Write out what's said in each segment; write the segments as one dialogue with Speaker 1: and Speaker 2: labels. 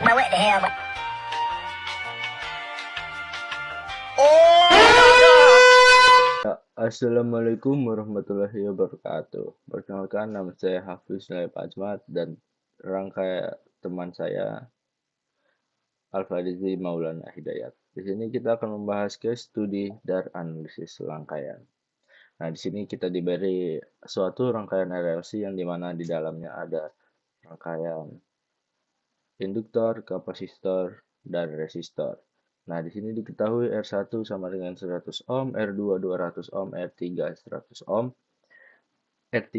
Speaker 1: Now what the hell? Oh!
Speaker 2: Ya, Assalamualaikum warahmatullahi wabarakatuh. Perkenalkan, nama saya Hafiz Naib Ajmat dan rangkaian teman saya Alfarizi Maulana Hidayat. Di sini kita akan membahas case studi dan analisis rangkaian. Nah, di sini kita diberi suatu rangkaian RLC yang dimana di dalamnya ada rangkaian induktor, kapasitor, dan resistor. Nah, di sini diketahui R1 sama dengan 100 ohm, R2 200 ohm, R3 100 ohm, R3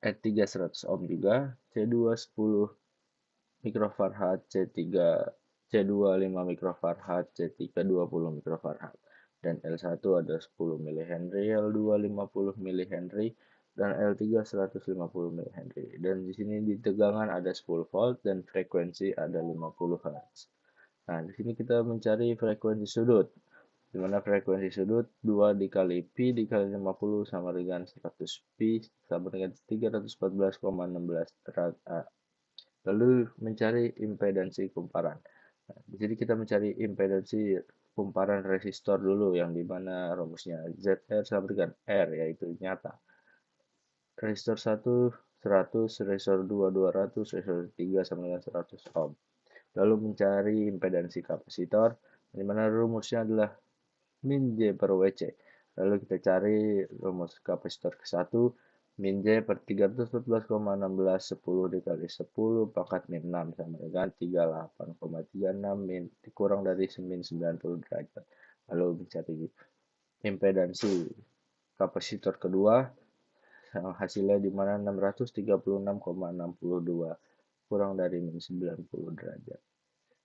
Speaker 2: 100 ohm juga, C2 10 mikrofarad, C3 C2 5 mikrofarad, C3 20 mikrofarad, dan L1 ada 10 mH, L2 50 mH, dan L3 150 mH. Dan di sini di tegangan ada 10 volt dan frekuensi ada 50 Hz. Nah, di sini kita mencari frekuensi sudut, di mana frekuensi sudut 2 dikali pi dikali 50 sama dengan 100 pi sama dengan 314,16 derajat A. Lalu mencari impedansi kumparan. Nah, di sini kita mencari impedansi kumparan resistor dulu, yang dimana rumusnya ZR sama dengan R, yaitu nyata. Resistor 1 100, resistor 2 200, resistor 3 sama dengan 100 ohm. Lalu mencari impedansi kapasitor, di mana rumusnya adalah min J per WC. Lalu kita cari rumus kapasitor ke-1, min J per 314,16 10 dikali 10 pangkat min 6 sama dengan 38,36 min dikurang dari min 90 derajat. Lalu mencari impedansi kapasitor kedua, hasilnya di mana 636,62 kurang dari min 90 derajat.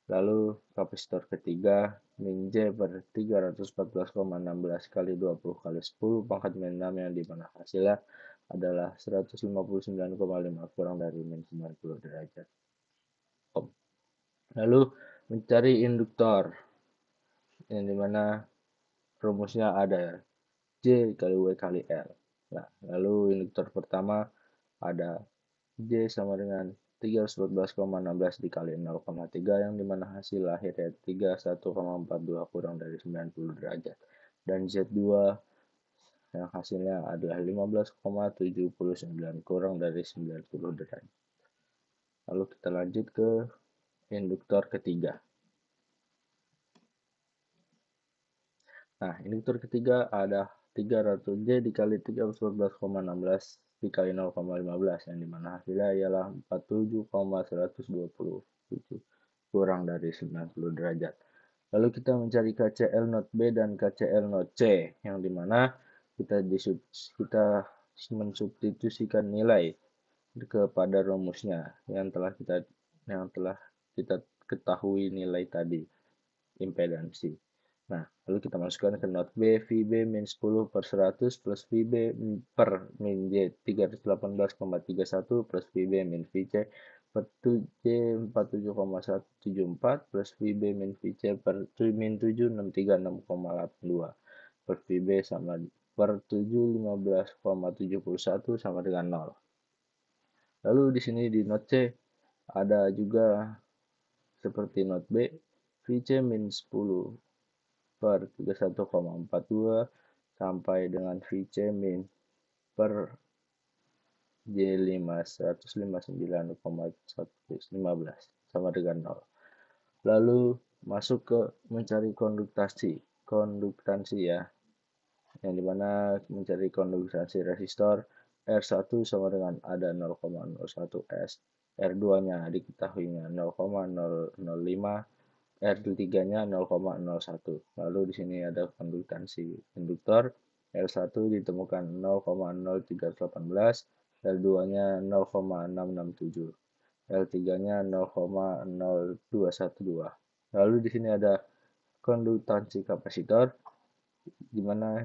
Speaker 2: Lalu kapasitor ketiga, min J per 314,16 kali 20 kali 10 pangkat min 6, yang dimana hasilnya adalah 159,5 kurang dari min 90 derajat. Lalu mencari induktor, yang dimana rumusnya ada J kali W kali L. Nah, lalu induktor pertama ada J sama dengan 314,16 dikali 0,3, yang dimana hasil akhirnya 31,42 kurang dari 90 derajat. Dan Z2 yang hasilnya adalah 15,79 kurang dari 90 derajat. Lalu kita lanjut ke induktor ketiga. Nah, induktor ketiga ada 300 J dikali 314,16 dikali 0,15, yang dimana hasilnya ialah 47,127 kurang dari 90 derajat. Lalu kita mencari KCL not B dan KCL not C, yang dimana kita mensubstitusikan nilai kepada rumusnya yang telah kita ketahui nilai tadi, impedansi. Nah, lalu kita masukkan ke not B, VB min 10 per 100 plus VB per min J 318,31 plus VB min VC per J 47,174 plus VB min VC per min 763,682 per VB sama per 715,71 sama dengan 0. Lalu di sini di not C ada juga seperti not B, VC min 10 per 31,42 sampai dengan VC min per J5 159,115 sama dengan 0. Lalu masuk ke mencari konduktansi ya, yang dimana mencari konduktansi resistor R1 sama dengan ada 0,01 S, R2-nya diketahuinya 0,005, R3-nya 0,01. Lalu di sini ada konduktansi induktor, L1 ditemukan 0,0318, L2-nya 0,667, L3-nya 0,0212. Lalu di sini ada konduktansi kapasitor, di mana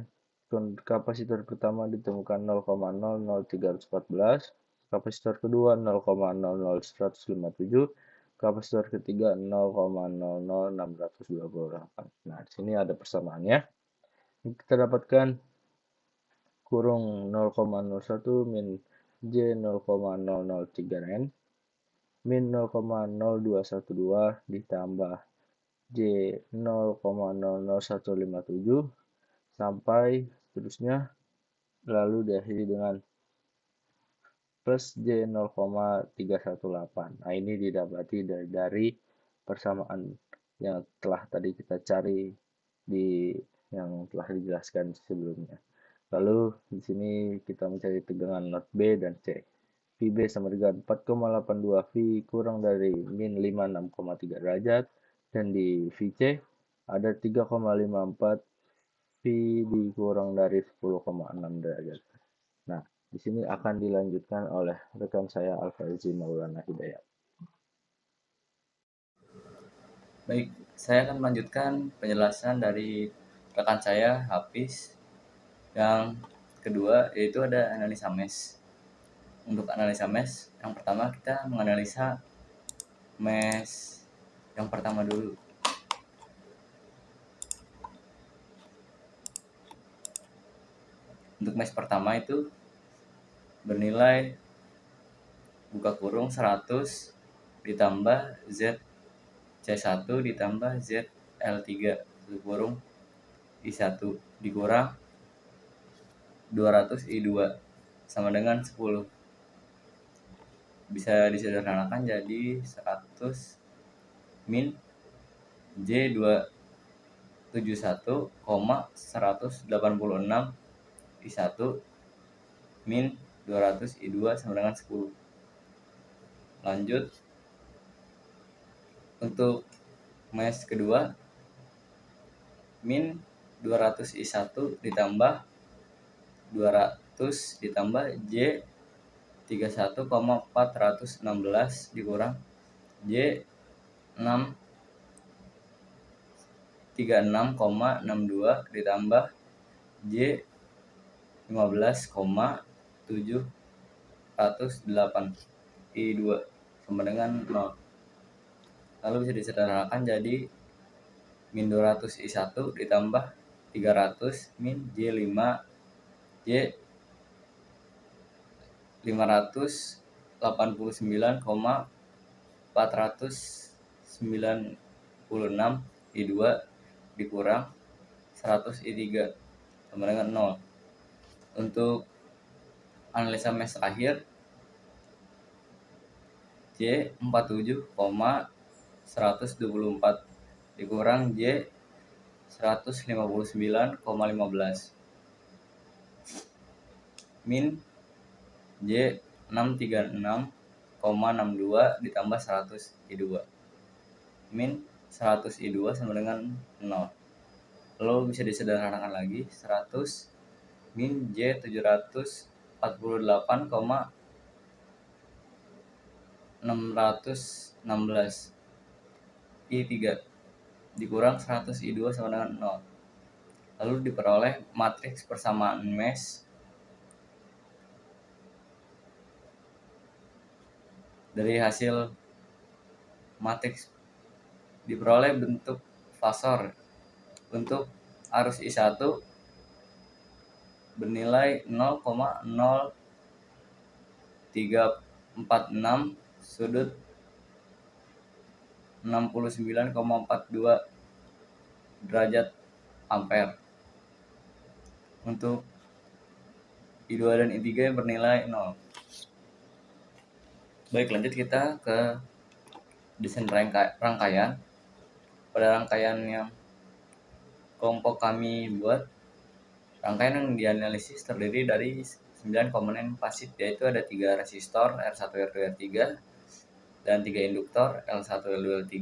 Speaker 2: kapasitor pertama ditemukan 0,00314, kapasitor kedua 0,00157, kapasitor ketiga 0,00628. Nah, di sini ada persamaannya. Kita dapatkan kurung 0,01 min J 0,003 N min 0,0212 ditambah J 0,00157 sampai seterusnya, lalu diakhiri dengan plus J 0,318. Nah, ini didapati dari persamaan yang telah tadi kita cari di yang telah dijelaskan sebelumnya. Lalu di sini kita mencari tegangan not B dan C. VB sama dengan 4,82 V kurang dari min 56,3 derajat, dan di VC ada 3,54 V dikurang dari 10,6 derajat. Nah, di sini akan dilanjutkan oleh rekan saya Alfaizi Maulana Hidayat.
Speaker 1: Baik, saya akan melanjutkan penjelasan dari rekan saya Hafiz. Yang kedua yaitu ada analisa mesh. Untuk analisa mesh, yang pertama kita menganalisa mesh yang pertama dulu. Untuk mesh pertama itu bernilai buka kurung 100 ditambah Z C1 ditambah Z L3 tutup kurung I1 dikurang 200 I2 sama dengan 10. Bisa disederhanakan jadi 100 min J271,186 I1 min 200 I2 sama dengan 10. Lanjut untuk mesh kedua, min 200 I1 ditambah 200 ditambah J 31,416 dikurang J 36,62 ditambah J 15,708 I2 sama dengan 0. Lalu bisa disederhanakan jadi min 200 I1 ditambah 300 min J5 J 589,496 I2 dikurang 100 I3 sama dengan 0. Untuk analisa mesh terakhir, J 47,124 dikurang J 159,15 min J 636,62 ditambah 100 I2 min 100 I2 sama dengan 0. Lalu bisa disederhanakan lagi 100 min J 748,616 I3 dikurang 100 I2 sama dengan 0. Lalu diperoleh matriks persamaan mesh dari hasil matriks diperoleh bentuk fasor. Untuk arus I1 bernilai 0,0346 sudut 69,42 derajat ampere. Untuk I2 dan I3 bernilai 0. Baik, lanjut kita ke desain rangkaian. Pada rangkaian yang kelompok kami buat, rangkaian yang dianalisis terdiri dari 9 komponen pasit, yaitu ada 3 resistor R1, R2, R3, dan 3 induktor L1, L2, L3,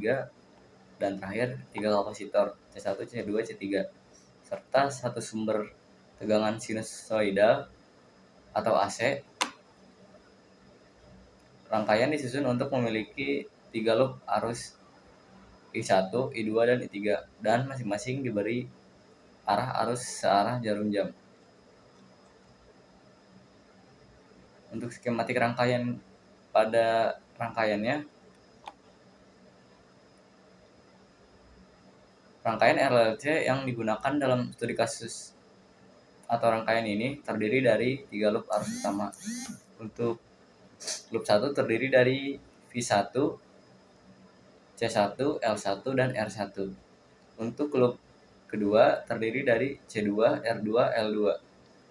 Speaker 1: dan terakhir 3 kapasitor C1, C2, C3, serta 1 sumber tegangan sinusoidal atau AC. Rangkaian disusun untuk memiliki 3 loop arus I1, I2, dan I3, dan masing-masing diberi arah arus searah jarum jam. Untuk skematik rangkaian pada rangkaiannya, rangkaian RLC yang digunakan dalam studi kasus atau rangkaian ini terdiri dari 3 loop arus utama. Untuk loop 1 terdiri dari V1, C1, L1, dan R1. Untuk loop kedua terdiri dari C2, R2, L2.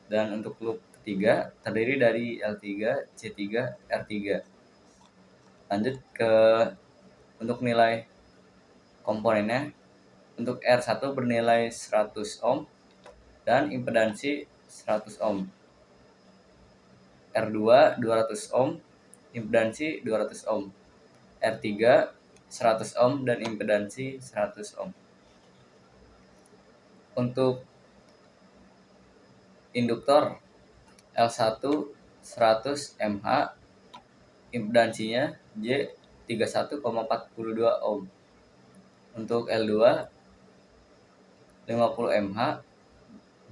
Speaker 1: Dan untuk loop ketiga terdiri dari L3, C3, R3. Lanjut ke untuk nilai komponennya. Untuk R1 bernilai 100 ohm dan impedansi 100 ohm. R2 200 ohm, impedansi 200 ohm. R3 100 ohm dan impedansi 100 ohm. Untuk induktor L1 100 mH, impedansinya J 31,42 ohm. Untuk L2 50 mH,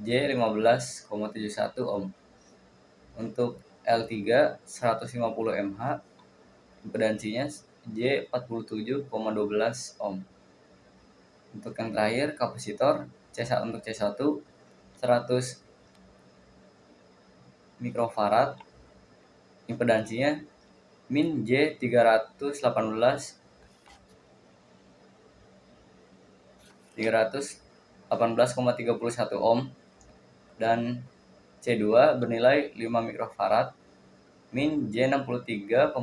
Speaker 1: J 15,71 ohm. Untuk L3 150 mH, impedansinya J 47,12 ohm. Untuk yang terakhir kapasitor C1 untuk C1 100 mikrofarad, impedansinya min J 318,31 ohm, dan C2 bernilai 5 mikrofarad, min J 63,66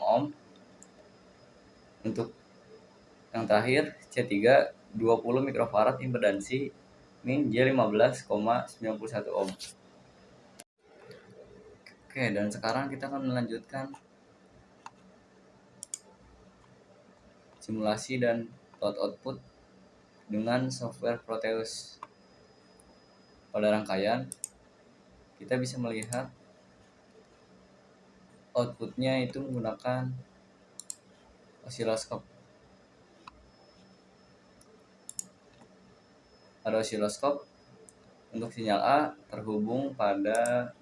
Speaker 1: ohm. Untuk yang terakhir C3 20 mikrofarad, impedansi min J 15,91 ohm. Oke, dan sekarang kita akan melanjutkan simulasi dan plot output dengan software Proteus. Pada rangkaian kita bisa melihat outputnya itu menggunakan osiloskop. Pada osiloskop, untuk sinyal A terhubung pada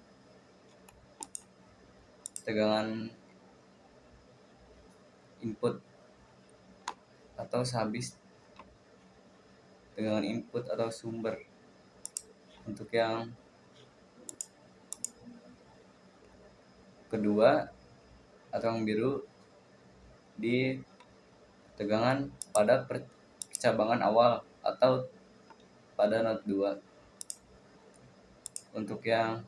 Speaker 1: tegangan input atau sehabis tegangan input atau sumber. Untuk yang kedua atau yang biru di tegangan pada percabangan awal atau pada not 2. Untuk yang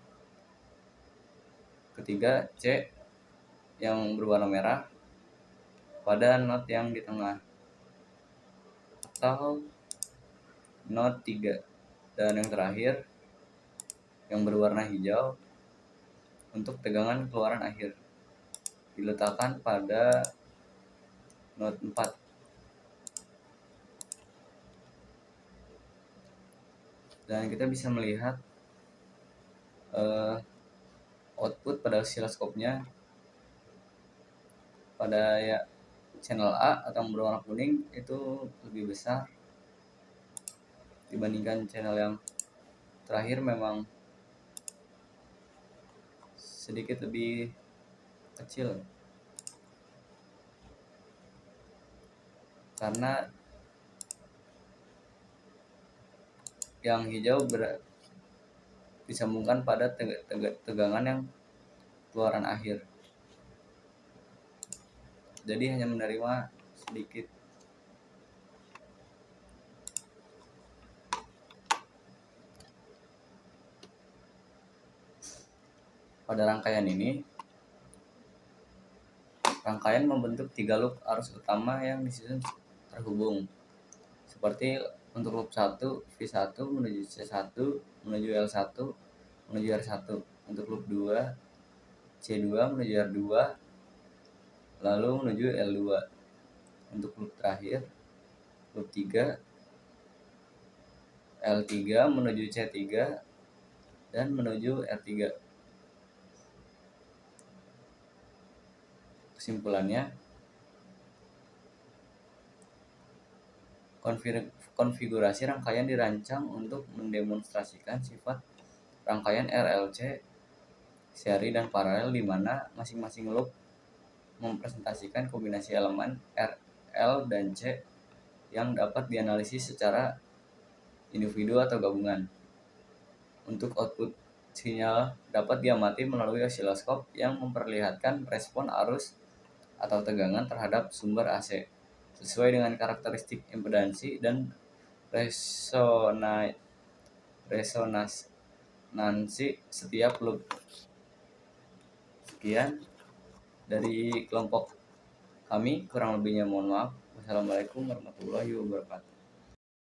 Speaker 1: ketiga C yang berwarna merah pada not yang di tengah atau not 3. Dan yang terakhir yang berwarna hijau untuk tegangan keluaran akhir diletakkan pada not 4. Dan kita bisa melihat output pada osiloskopnya pada channel A atau yang berwarna kuning itu lebih besar dibandingkan channel yang terakhir, memang sedikit lebih kecil karena yang hijau disambungkan pada tegangan yang keluaran akhir, jadi hanya menerima sedikit. Pada rangkaian ini, rangkaian membentuk 3 loop arus utama yang disusun terhubung. Seperti untuk loop 1, V1 menuju C1, menuju L1, menuju R1. Untuk loop 2, C2 menuju R2, lalu menuju L2. Untuk loop terakhir, loop 3, L3 menuju C3 dan menuju R3. Kesimpulannya, konfigurasi rangkaian dirancang untuk mendemonstrasikan sifat rangkaian RLC seri dan paralel, di mana masing-masing loop mempresentasikan kombinasi elemen R, L, dan C yang dapat dianalisis secara individu atau gabungan. Untuk output sinyal dapat diamati melalui osiloskop yang memperlihatkan respon arus atau tegangan terhadap sumber AC sesuai dengan karakteristik impedansi dan resonansi setiap loop. Sekian dari kelompok kami, kurang lebihnya mohon maaf. Wassalamualaikum warahmatullahi wabarakatuh.